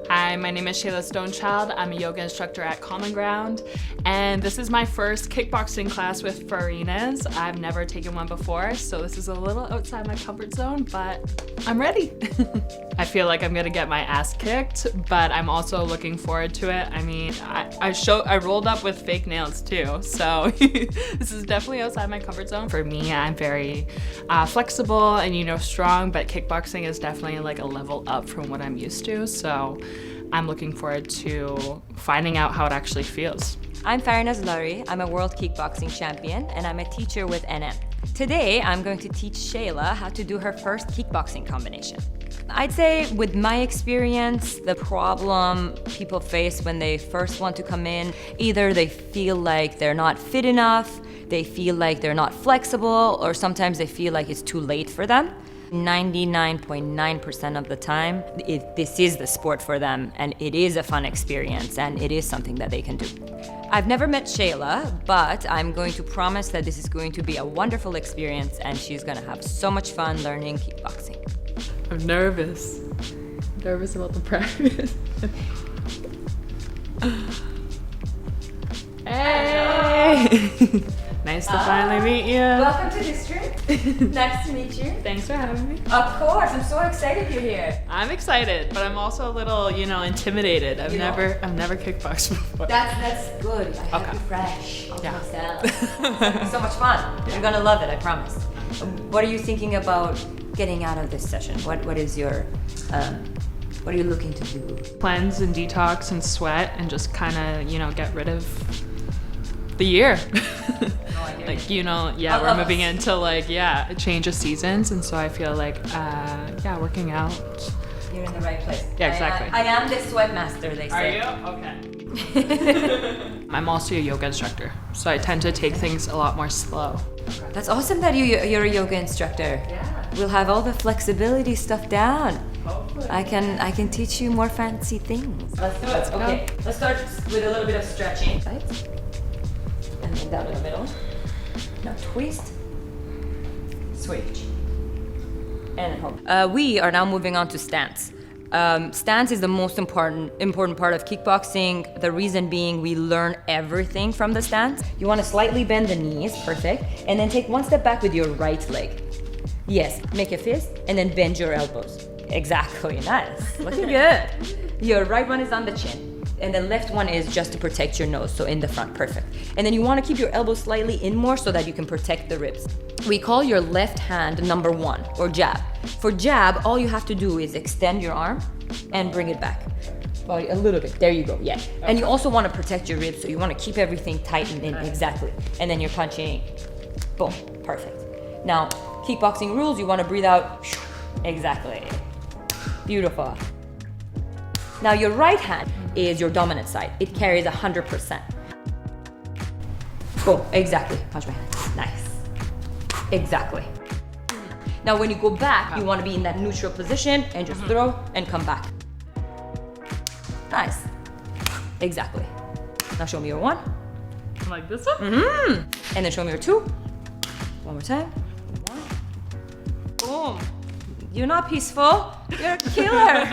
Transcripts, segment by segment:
Hi, my name is Shayla Stonechild. I'm a yoga instructor at Common Ground, and this is my first kickboxing class with Farinaz. I've never taken one before, so this is a little outside my comfort zone, but I'm ready. I feel like I'm gonna get my ass kicked, but I'm also looking forward to it. I mean, I rolled up with fake nails too, so this is definitely outside my comfort zone. For me, I'm very flexible and strong, but kickboxing is definitely like a level up from what I'm used to, so I'm looking forward to finding out how it actually feels. I'm Farinaz Lari. I'm a world kickboxing champion and I'm a teacher with NM. Today, I'm going to teach Shayla how to do her first kickboxing combination. I'd say with my experience, the problem people face when they first want to come in, either they feel like they're not fit enough, they feel like they're not flexible, or sometimes they feel like it's too late for them. 99.9% of the time, this is the sport for them, and it is a fun experience, and it is something that they can do. I've never met Shayla, but I'm going to promise that this is going to be a wonderful experience, and she's gonna have so much fun learning kickboxing. I'm nervous. Nervous about the practice. Hey! Nice to finally meet you. Welcome to District. Nice to meet you. Thanks for having me. Of course, I'm so excited you're here. I'm excited, but I'm also a little, intimidated. I've never kickboxed before. That's good. I have you fresh. It's so much fun. You're gonna love it, I promise. What are you thinking about getting out of this session? What are you looking to do? Cleanse and detox and sweat and just kind of, get rid of the year. We're moving into a change of seasons, and so I feel like working out. You're in the right place. Yeah, exactly. I am the sweat master, they say. Are you? Okay. I'm also a yoga instructor, so I tend to take things a lot more slow. That's awesome that you're a yoga instructor. Yeah. We'll have all the flexibility stuff down. Hopefully. I can teach you more fancy things. Let's do it. Okay. Let's start with a little bit of stretching. Right? And then down in the middle. Now twist, switch, and then hold. We are now moving on to stance. Stance is the most important part of kickboxing. The reason being, we learn everything from the stance. You want to slightly bend the knees, perfect, and then take one step back with your right leg. Yes, make a fist, and then bend your elbows. Exactly, nice. Looking good. Your right one is on the chin. And the left one is just to protect your nose, so in the front, perfect. And then you want to keep your elbows slightly in more so that you can protect the ribs. We call your left hand number 1, or jab. For jab, all you have to do is extend your arm and bring it back. Well, a little bit, there you go, yeah. Okay. And you also want to protect your ribs, so you want to keep everything tightened in, exactly. And then you're punching, boom, perfect. Now, kickboxing rules, you want to breathe out, exactly. Beautiful. Now your right hand is your dominant side. It carries 100%. Boom, exactly. Punch my hand. Nice. Exactly. Now when you go back, you want to be in that neutral position and just throw and come back. Nice. Exactly. Now show me your 1. Like this one? And then show me your 2. One more time. 1. Boom. You're not peaceful. You're a killer.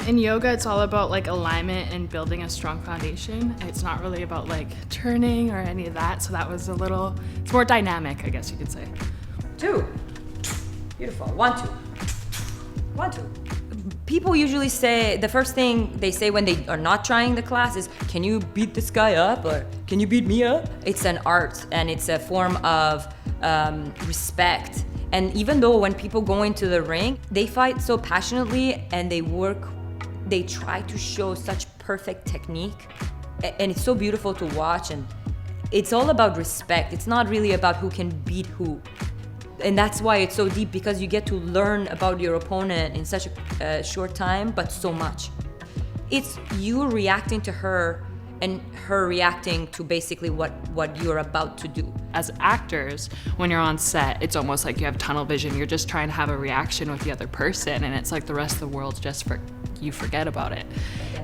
In yoga, it's all about alignment and building a strong foundation. It's not really about turning or any of that. So that was it's more dynamic, I guess you could say. 2. Beautiful. 1, 2. 1, 2. People usually say, the first thing they say when they are not trying the class is, can you beat this guy up? Or can you beat me up? It's an art and it's a form of respect. And even though when people go into the ring, they fight so passionately and they try to show such perfect technique. And it's so beautiful to watch, and it's all about respect. It's not really about who can beat who. And that's why it's so deep, because you get to learn about your opponent in such a short time, but so much. It's you reacting to her and her reacting to basically what you're about to do. As actors, when you're on set, it's almost like you have tunnel vision. You're just trying to have a reaction with the other person, and it's like the rest of the world you forget about it.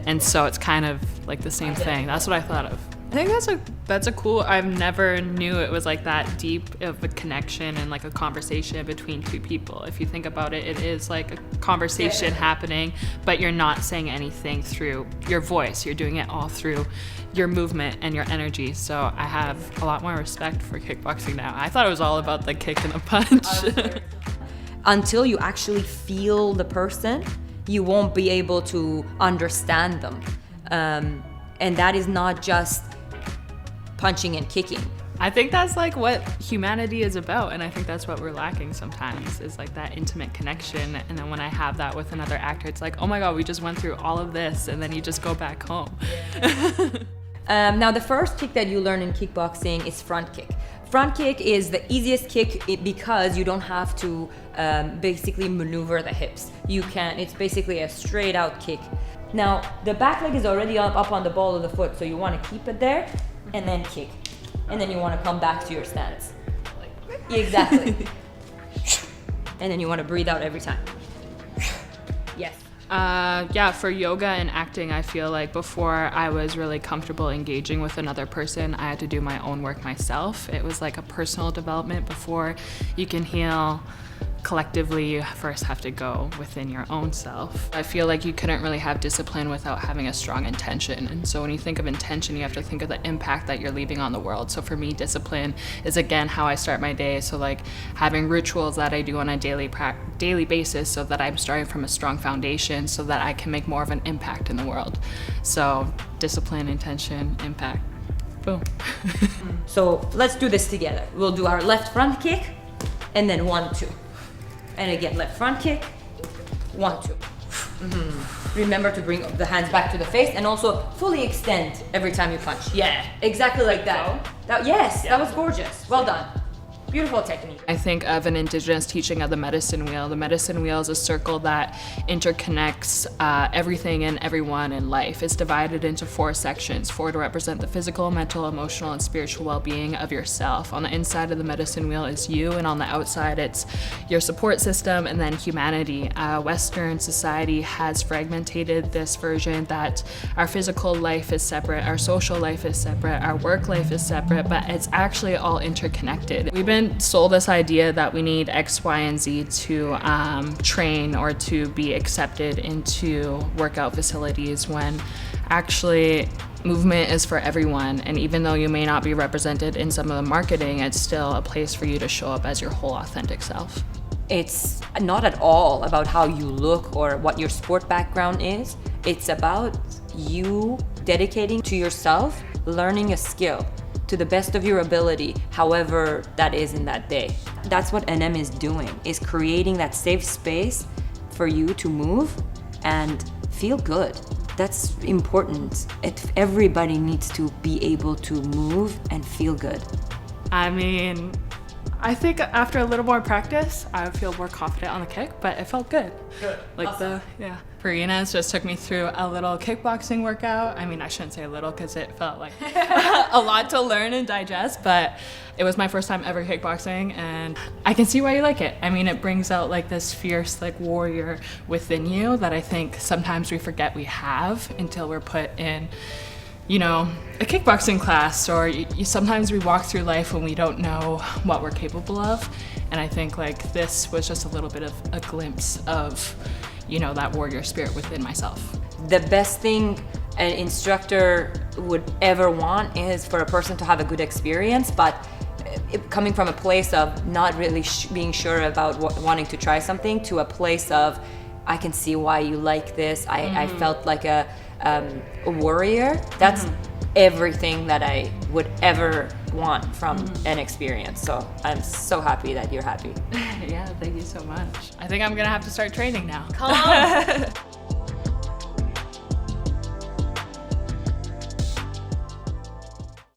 And so it's kind of like the same thing. That's what I thought of. I think that's a cool. I've never knew it was like that deep of a connection and like a conversation between two people. If you think about it, it is like a conversation happening, but you're not saying anything through your voice. You're doing it all through your movement and your energy. So I have a lot more respect for kickboxing now. I thought it was all about the kick and the punch. Until you actually feel the person, you won't be able to understand them. And that is not just punching and kicking. I think that's like what humanity is about, and I think that's what we're lacking sometimes, is like that intimate connection. And then when I have that with another actor, it's like, oh my god, we just went through all of this, and then you just go back home. Now the first kick that you learn in kickboxing is front kick. Front kick is the easiest kick because you don't have to basically maneuver the hips. It's basically a straight out kick. Now the back leg is already up on the ball of the foot, so you want to keep it there and then kick. And then you want to come back to your stance. Exactly. And then you want to breathe out every time. Yes. Yeah, for yoga and acting, I feel like before I was really comfortable engaging with another person, I had to do my own work myself. It was like a personal development. Before you can heal collectively, you first have to go within your own self. I feel like you couldn't really have discipline without having a strong intention. And so when you think of intention, you have to think of the impact that you're leaving on the world. So for me, discipline is again how I start my day. So like having rituals that I do on a daily basis so that I'm starting from a strong foundation so that I can make more of an impact in the world. So discipline, intention, impact. Boom. So let's do this together. We'll do our left front kick and then 1, 2. And again, left front kick, 1, 2. Remember to bring the hands back to the face and also fully extend every time you punch. Yeah, exactly like that. That was gorgeous. Well done. Beautiful technique. I think of an indigenous teaching of the medicine wheel. The medicine wheel is a circle that interconnects everything and everyone in life. It's divided into 4 sections, 4 to represent the physical, mental, emotional, and spiritual well-being of yourself. On the inside of the medicine wheel is you, and on the outside it's your support system and then humanity. Western society has fragmented this version that our physical life is separate, our social life is separate, our work life is separate, but it's actually all interconnected. We've been sold this idea that we need X, Y, and Z to train or to be accepted into workout facilities when actually movement is for everyone. And even though you may not be represented in some of the marketing, it's still a place for you to show up as your whole authentic self. It's not at all about how you look or what your sport background is. It's about you dedicating to yourself, learning a skill to the best of your ability, however that is in that day. That's what NM is doing, is creating that safe space for you to move and feel good. That's important. Everybody needs to be able to move and feel good. I mean, I think after a little more practice, I would feel more confident on the kick, but it felt good. Good. Like awesome. Farinaz just took me through a little kickboxing workout. I mean, I shouldn't say a little because it felt like a lot to learn and digest, but it was my first time ever kickboxing and I can see why you like it. I mean, it brings out like this fierce like warrior within you that I think sometimes we forget we have until we're put in, you know, a kickboxing class, or sometimes we walk through life when we don't know what we're capable of. And I think like this was just a little bit of a glimpse of, you know, that warrior spirit within myself. The best thing an instructor would ever want is for a person to have a good experience, but coming from a place of not really being sure about wanting to try something to a place of, I can see why you like this. I felt like a warrior. That's everything that I would ever want from an experience. So I'm so happy that you're happy. Yeah, thank you so much. I think I'm gonna have to start training now. Come on.